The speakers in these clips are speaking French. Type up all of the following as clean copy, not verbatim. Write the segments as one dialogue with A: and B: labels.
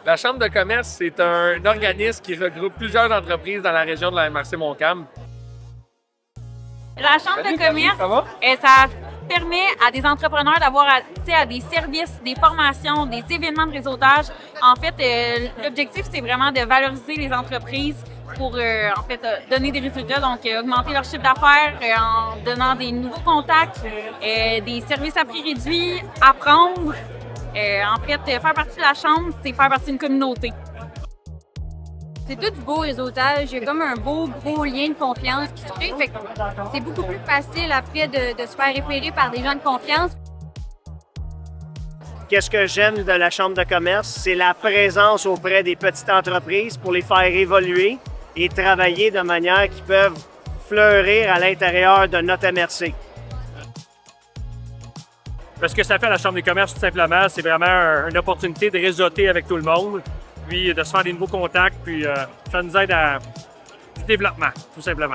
A: La Chambre de commerce, c'est un organisme qui regroupe plusieurs entreprises dans la région de la MRC-Montcalm.
B: La Chambre de commerce,
A: Ça va?
B: ça permet à des entrepreneurs d'avoir accès à des services, des formations, des événements de réseautage. En fait, l'objectif, c'est vraiment de valoriser les entreprises pour donner des résultats, donc augmenter leur chiffre d'affaires en donnant des nouveaux contacts, des services à prix réduit, apprendre. Faire partie de la Chambre, c'est faire partie d'une communauté.
C: C'est tout du beau réseautage. Il y a comme un beau, gros lien de confiance qui se crée. Fait que c'est beaucoup plus facile après de se faire référer par des gens de confiance.
D: Qu'est-ce que j'aime de la Chambre de commerce? C'est la présence auprès des petites entreprises pour les faire évoluer et travailler de manière qu'ils peuvent fleurir à l'intérieur de notre MRC.
E: Ce que ça fait à la Chambre des commerces, tout simplement, c'est vraiment une opportunité de réseauter avec tout le monde, puis de se faire des nouveaux contacts, puis ça nous aide à du développement, tout simplement.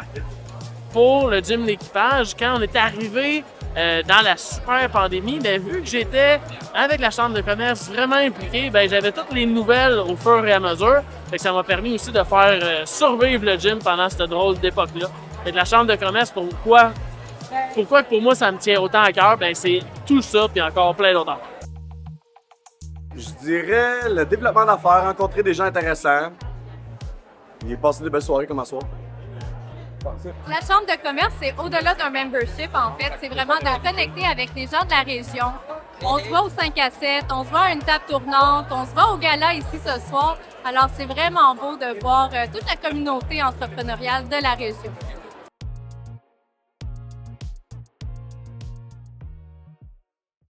F: Pour le gym d'équipage, quand on était arrivé dans la super pandémie, vu que j'étais avec la Chambre de commerce vraiment impliqué, j'avais toutes les nouvelles au fur et à mesure. Fait que ça m'a permis aussi de faire survivre le gym pendant cette drôle d'époque-là. Fait que la Chambre de commerce, pourquoi pour moi ça me tient autant à cœur, c'est tout ça puis encore plein d'autres affaires.
G: Je dirais le développement d'affaires, rencontrer des gens intéressants. Il est passé des belles soirées comme à soir.
C: La Chambre de commerce, c'est au-delà d'un membership, en fait. C'est vraiment de connecter avec les gens de la région. On se voit au 5 à 7, on se voit à une table tournante, on se voit au gala ici ce soir. Alors, c'est vraiment beau de voir toute la communauté entrepreneuriale de la région.